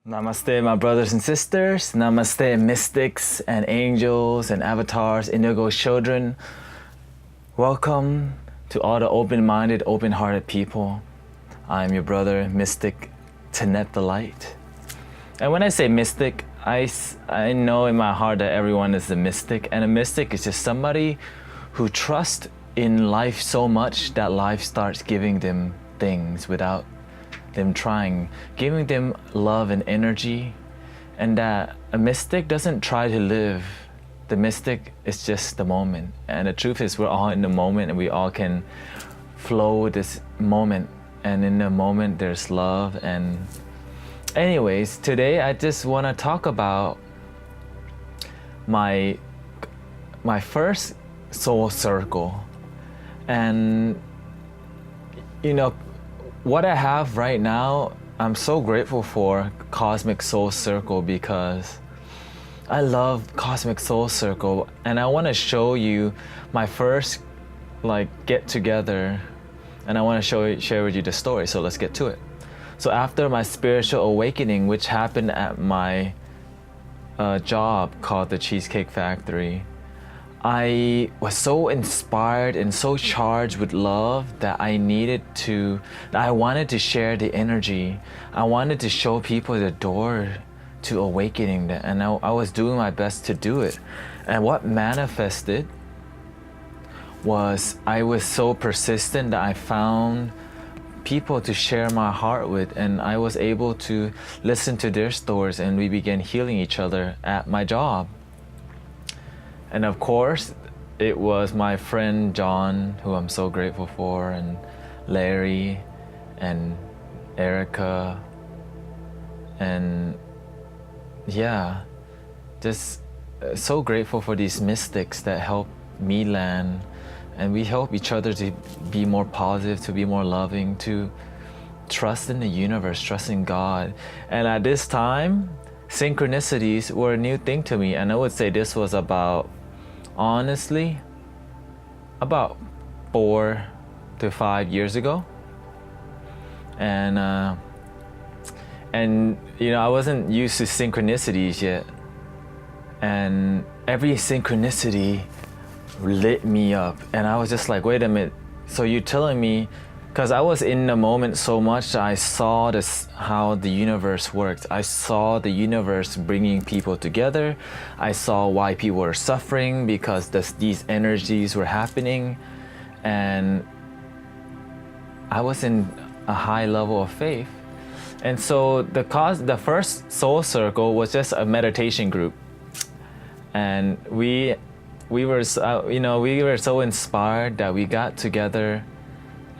Namaste, my brothers and sisters. Namaste, mystics and angels and avatars, indigo children. Welcome to all the open-minded, open-hearted people. I'm your brother, mystic Thanet The Light. And when I say mystic, I know in my heart that everyone is a mystic. And a mystic is just somebody who trusts in life so much that life starts giving them things without them trying, giving them love and energy, and that a mystic doesn't try to live. The mystic is just the moment. And the truth is we're all in the moment and we all can flow with this moment. And in the moment there's love. And anyways, today I just want to talk about my first soul circle. And you know, what I have right now, I'm so grateful for Cosmic Soul Circle because I love Cosmic Soul Circle, and I want to show you my first get together, and I want to share with you the story. So let's get to it. So after my spiritual awakening, which happened at my job called the Cheesecake Factory, I was so inspired and so charged with love that I wanted to share the energy. I wanted to show people the door to awakening, and I was doing my best to do it. And what manifested was I was so persistent that I found people to share my heart with, and I was able to listen to their stories, and we began healing each other at my job. And of course, it was my friend John, who I'm so grateful for, and Larry, and Erica, and yeah, just so grateful for these mystics that help me land, and we help each other to be more positive, to be more loving, to trust in the universe, trust in God. And at this time, synchronicities were a new thing to me, and I would say this was honestly, about 4 to 5 years ago. And you know, I wasn't used to synchronicities yet. And every synchronicity lit me up. And I was just like, wait a minute, so you're telling me, because I was in the moment so much, I saw how the universe worked. I saw the universe bringing people together. I saw why people were suffering because these energies were happening. And I was in a high level of faith. And so the first soul circle was just a meditation group. And we were so inspired that we got together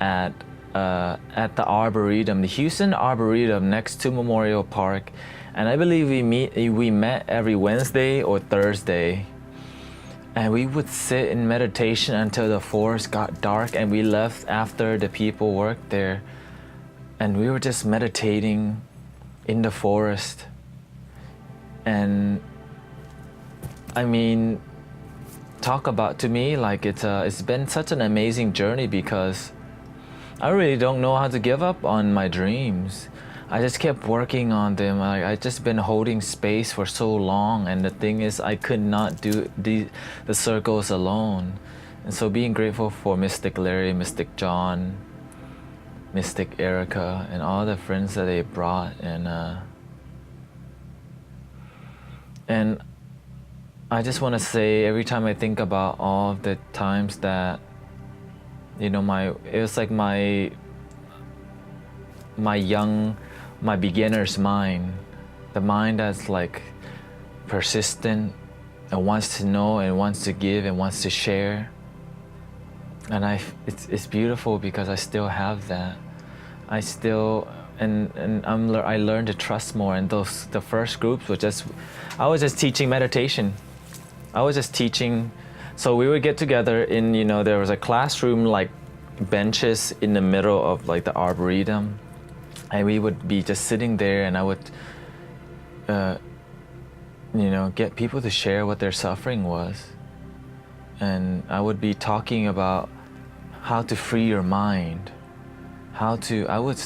at the Arboretum, the Houston Arboretum next to Memorial Park. And I believe we met every Wednesday or Thursday. And we would sit in meditation until the forest got dark, and we left after the people worked there. And we were just meditating in the forest. And I mean, talk about, to me, it's been such an amazing journey because I really don't know how to give up on my dreams. I just kept working on them. I just been holding space for so long, and the thing is, I could not do the circles alone. And so being grateful for Mystic Larry, Mystic John, Mystic Erica, and all the friends that they brought, and I just want to say, every time I think about all of the times that, you know, it was like my beginner's mind, the mind that's like persistent and wants to know and wants to give and wants to share. And it's beautiful because I still have that. I learned to trust more. And the first groups I was just teaching meditation. I was just teaching. So we would get together in, you know, there was a classroom, like benches in the middle of like the Arboretum. And we would be just sitting there, and I would, get people to share what their suffering was. And I would be talking about how to free your mind, I would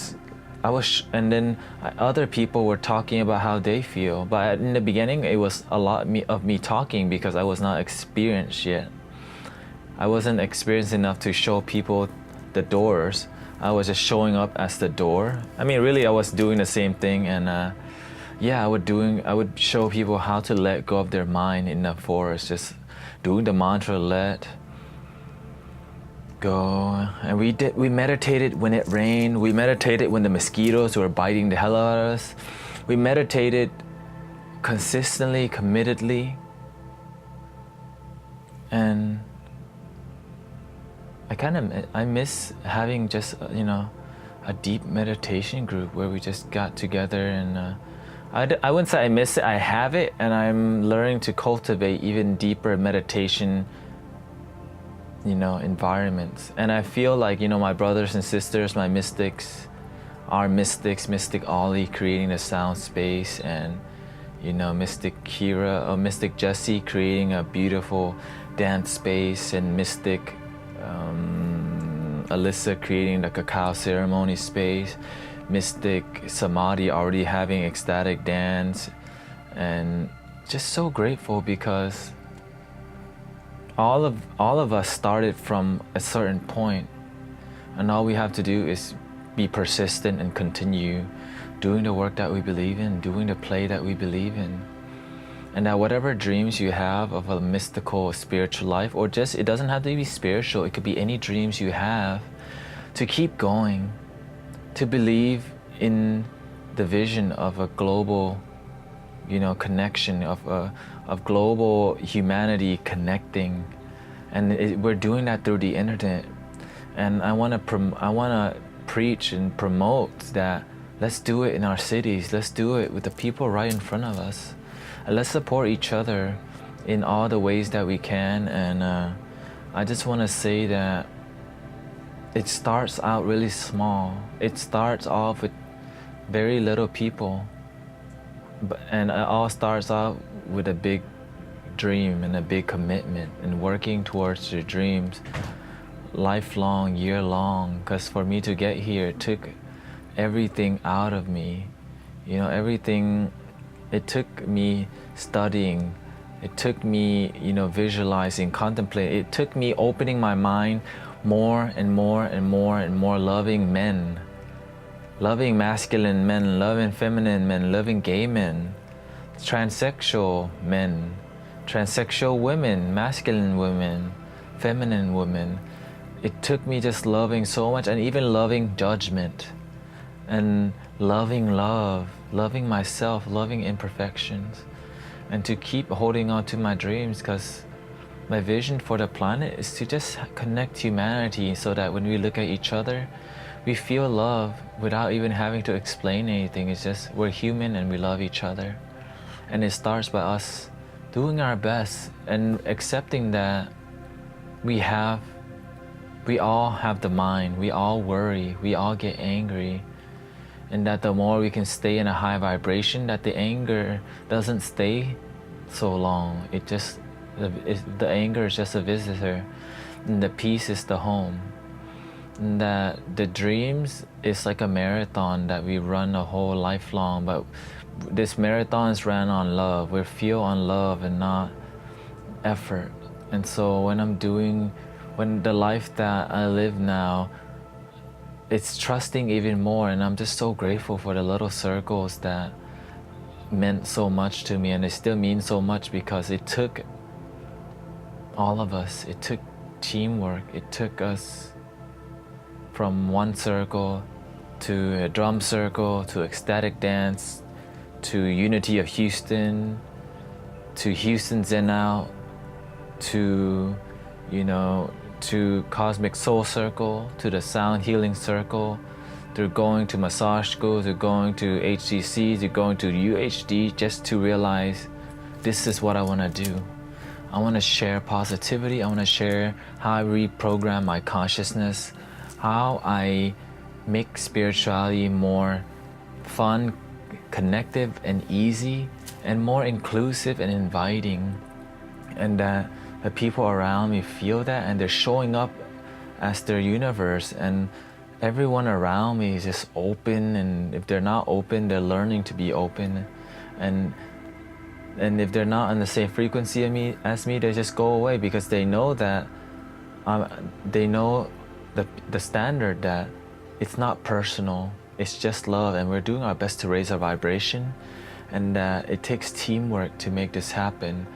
and then other people were talking about how they feel. But in the beginning, it was a lot of me talking because I was not experienced yet. I wasn't experienced enough to show people the doors. I was just showing up as the door. I mean, really, I was doing the same thing, and yeah, I would show people how to let go of their mind in the forest, just doing the mantra, let go. And we meditated when it rained. We meditated when the mosquitoes were biting the hell out of us. We meditated consistently, committedly, and I miss having just a deep meditation group where we just got together, and I wouldn't say I miss it. I have it, and I'm learning to cultivate even deeper meditation environments. And I feel like my brothers and sisters, my mystics, our mystics, Mystic Ollie creating the sound space, and Mystic Kira or Mystic Jessie creating a beautiful dance space, and Mystic Alyssa creating the cacao ceremony space, Mystic Samadhi already having ecstatic dance, and just so grateful because all of us started from a certain point, and all we have to do is be persistent and continue doing the work that we believe in, doing the play that we believe in. And that whatever dreams you have of a mystical spiritual life, or just, it doesn't have to be spiritual, it could be any dreams you have, to keep going, to believe in the vision of a global connection, of global humanity connecting. And we're doing that through the internet. And I want to preach and promote that. Let's do it in our cities. Let's do it with the people right in front of us. And let's support each other in all the ways that we can. And I just want to say that it starts out really small. It starts off with very little people, and it all starts out with a big dream and a big commitment, and working towards your dreams lifelong, year long. Because for me to get here, it took everything out of me, everything. It took me studying, it took me visualizing, contemplating, it took me opening my mind more and more and more and more, loving men, loving masculine men, loving feminine men, loving gay men, transsexual men, transsexual women, masculine women, feminine women. It took me just loving so much, and even loving judgment, and loving love, loving myself, loving imperfections, and to keep holding on to my dreams, because my vision for the planet is to just connect humanity so that when we look at each other, we feel love without even having to explain anything. It's just we're human and we love each other. And it starts by us doing our best and accepting that we all have the mind, we all worry, we all get angry, and that the more we can stay in a high vibration, that the anger doesn't stay so long. The anger is just a visitor, and the peace is the home. And that the dreams is like a marathon that we run a whole lifelong, but this marathon is ran on love. We feel on love and not effort. And so when the life that I live now, it's trusting even more, and I'm just so grateful for the little circles that meant so much to me, and they still mean so much because it took all of us. It took teamwork. It took us from one circle to a drum circle to ecstatic dance to Unity of Houston to Houston Zen Out to to Cosmic Soul Circle, to the Sound Healing Circle, through going to massage school, to going to HCC, to going to UHD, just to realize this is what I want to do. I want to share positivity. I want to share how I reprogram my consciousness, how I make spirituality more fun, connective, and easy, and more inclusive and inviting. And that the people around me feel that, and they're showing up as their universe, and everyone around me is just open, and if they're not open, they're learning to be open, and if they're not on the same frequency as me, they just go away because they know that they know the standard that it's not personal, it's just love, and we're doing our best to raise our vibration, and that it takes teamwork to make this happen.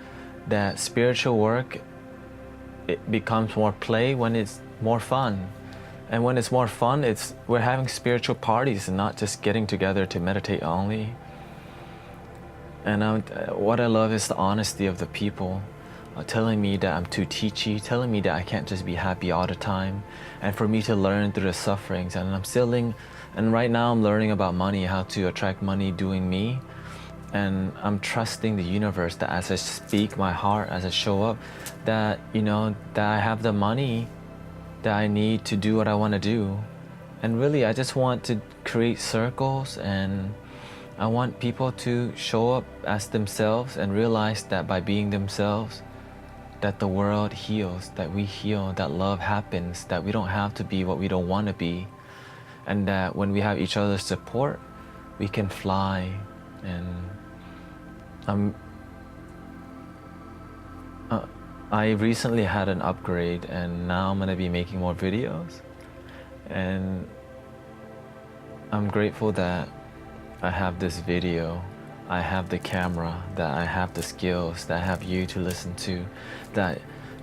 That spiritual work, it becomes more play when it's more fun. And when it's more fun, we're having spiritual parties and not just getting together to meditate only. And what I love is the honesty of the people, telling me that I'm too teachy, telling me that I can't just be happy all the time, and for me to learn through the sufferings. And right now I'm learning about money, how to attract money doing me. And I'm trusting the universe that as I speak my heart, as I show up, that, that I have the money that I need to do what I want to do. And really, I just want to create circles, and I want people to show up as themselves and realize that by being themselves, that the world heals, that we heal, that love happens, that we don't have to be what we don't want to be, and that when we have each other's support, we can fly. And I recently had an upgrade, and now I'm going to be making more videos, and I'm grateful that I have this video, I have the camera, that I have the skills, that I have you to listen to,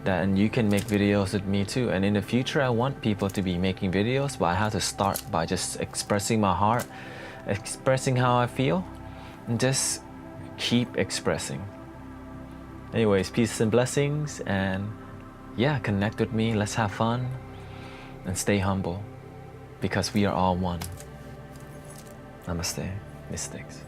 and you can make videos with me too. And in the future, I want people to be making videos, but I have to start by just expressing my heart, expressing how I feel, and just keep expressing. Anyways, peace and blessings, and yeah, connect with me, let's have fun, and stay humble, because we are all one. Namaste, mystics.